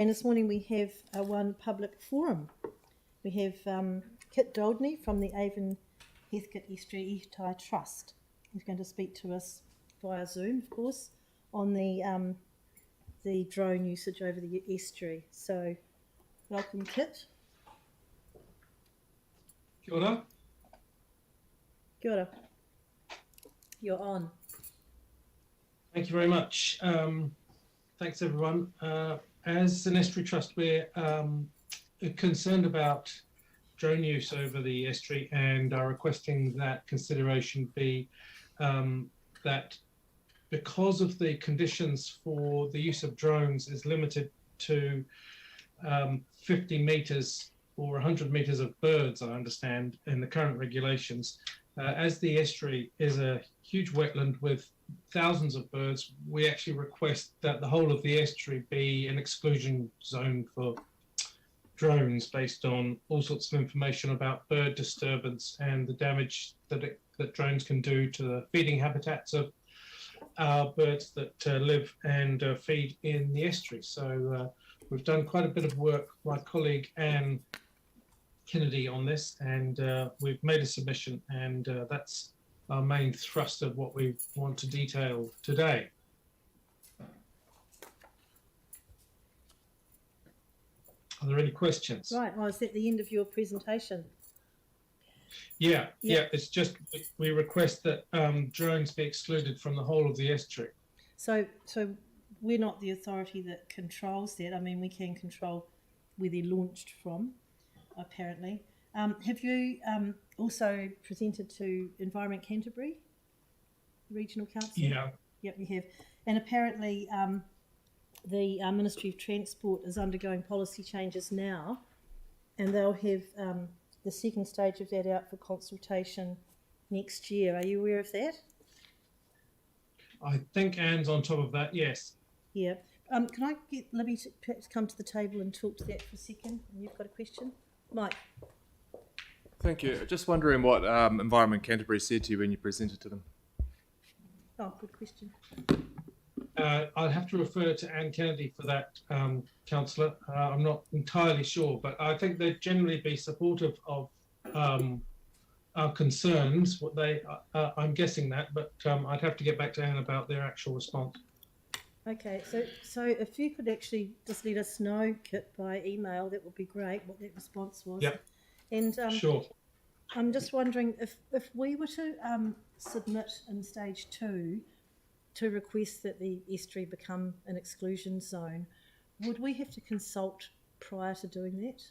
And this morning we have one public forum. We have Kit Doldney from the Avon Heathcote Estuary Etai Trust. He's going to speak to us via Zoom, of course, on the drone usage over the estuary. So, welcome, Kit. Kia ora. Kia ora. You're on. Thank you very much. Thanks, everyone. As an estuary trust, we're concerned about drone use over the estuary and are requesting that consideration be that because of the conditions for the use of drones is limited to 50 metres or 100 metres of birds, I understand, in the current regulations. As the estuary is a huge wetland with thousands of birds, we actually request that the whole of the estuary be an exclusion zone for drones based on all sorts of information about bird disturbance and the damage that drones can do to the feeding habitats of our birds that live and feed in the estuary. So we've done quite a bit of work, my colleague Anne Kennedy, on this, and we've made a submission, and that's our main thrust of what we want to detail today. Are there any questions? Right, well, it's at the end of your presentation. Yeah, it's just we request that drones be excluded from the whole of the estuary. So we're not the authority that controls that. I mean, we can control where they're launched from, apparently. Have you also presented to Environment Canterbury, Regional Council? Yeah. Yep, you have. And apparently the Ministry of Transport is undergoing policy changes now, and they'll have the second stage of that out for consultation next year. Are you aware of that? I think Anne's on top of that, yes. Yeah. Can I get Libby to perhaps come to the table and talk to that for a second? And you've got a question? Mike. Thank you. Just wondering what Environment Canterbury said to you when you presented to them. Oh, good question. I'll have to refer to Anne Kennedy for that, Councillor. I'm not entirely sure, but I think they'd generally be supportive of our concerns. What they, I'm guessing that, but I'd have to get back to Anne about their actual response. Okay, so if you could actually just let us know, Kit, by email, that would be great, what that response was. Yep. And sure. I'm just wondering if we were to submit in stage 2 to request that the estuary become an exclusion zone, would we have to consult prior to doing that?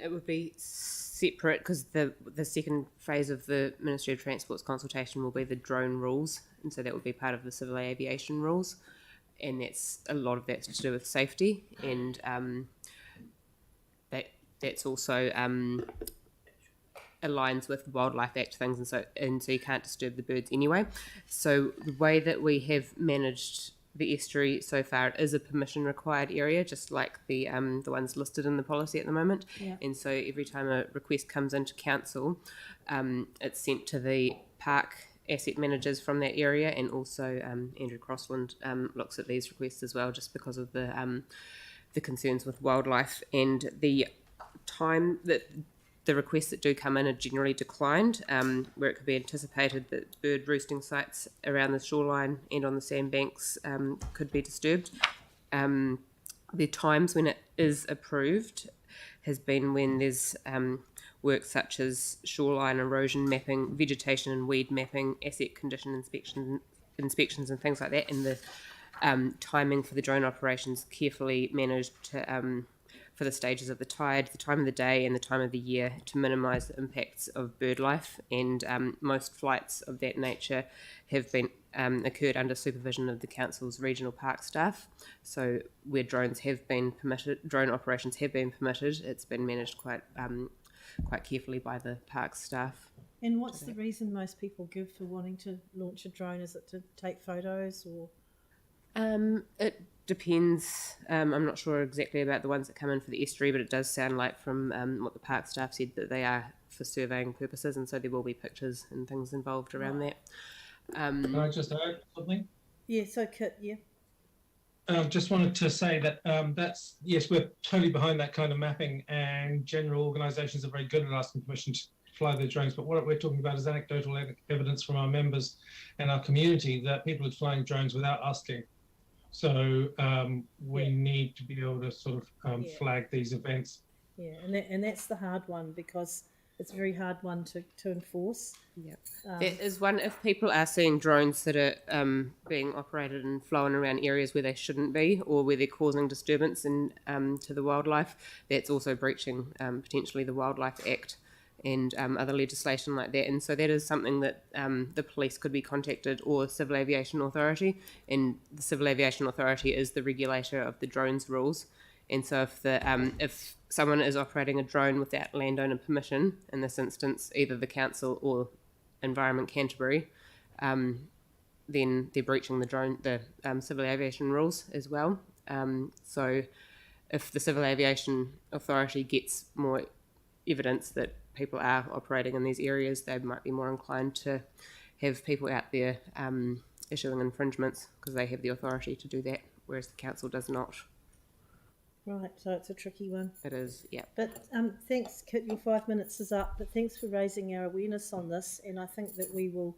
It would be separate because the second phase of the Ministry of Transport's consultation will be the drone rules, and so that would be part of the civil aviation rules, and a lot of that's to do with safety, and that's also aligns with Wildlife Act things, and so you can't disturb the birds anyway. So the way that we have managed the estuary so far, it is a permission required area, just like the ones listed in the policy at the moment. Yeah. And so every time a request comes into council, it's sent to the park asset managers from that area, and also Andrew Crossland looks at these requests as well, just because of the concerns with wildlife, and the time that the requests that do come in are generally declined, where it could be anticipated that bird roosting sites around the shoreline and on the sandbanks could be disturbed. The times when it is approved has been when there's work such as shoreline erosion mapping, vegetation and weed mapping, asset condition inspections and things like that, and the timing for the drone operations carefully managed to for the stages of the tide, the time of the day and the time of the year, to minimise the impacts of bird life. And most flights of that nature have been occurred under supervision of the council's regional park staff. So where drone operations have been permitted, it's been managed quite carefully by the park staff. And what's the reason most people give for wanting to launch a drone? Is it to take photos or? It depends. I'm not sure exactly about the ones that come in for the estuary, but it does sound like from what the park staff said that they are for surveying purposes, and so there will be pictures and things involved around that. Can I just add something? Yeah, so Kit, yeah. just wanted to say that that's, yes, we're totally behind that kind of mapping, and general organisations are very good at asking permission to fly their drones. But what we're talking about is anecdotal evidence from our members and our community that people are flying drones without asking. So we need to be able to sort of flag these events. Yeah, and that's the hard one, because it's a very hard one to enforce. Yeah, there is one, if people are seeing drones that are being operated and flown around areas where they shouldn't be, or where they're causing disturbance to the wildlife, that's also breaching potentially the Wildlife Act and other legislation like that. And so that is something that the police could be contacted, or Civil Aviation Authority, and the Civil Aviation Authority is the regulator of the drones rules. And so if someone is operating a drone without landowner permission, in this instance either the council or Environment Canterbury, then they're breaching the Civil Aviation rules as well. So if the Civil Aviation Authority gets more evidence that people are operating in these areas, they might be more inclined to have people out there issuing infringements, because they have the authority to do that, whereas the council does not. Right, so it's a tricky one. It is, yeah. But thanks, Kit, your 5 minutes is up, but thanks for raising our awareness on this, and I think that we will...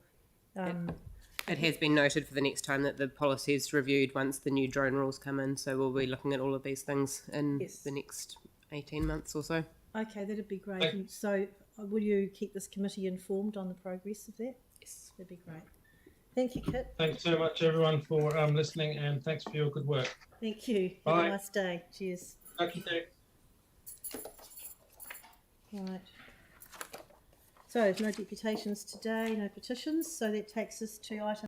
It has been noted for the next time that the policy is reviewed once the new drone rules come in, so we'll be looking at all of these things in the next 18 months or so. Okay, that'd be great. And so will you keep this committee informed on the progress of that? Yes. That'd be great. Thank you, Kit. Thanks so much, everyone, for listening, and thanks for your good work. Thank you. Bye. Have a nice day. Cheers. Okay. Right. So there's no deputations today, no petitions, so that takes us to item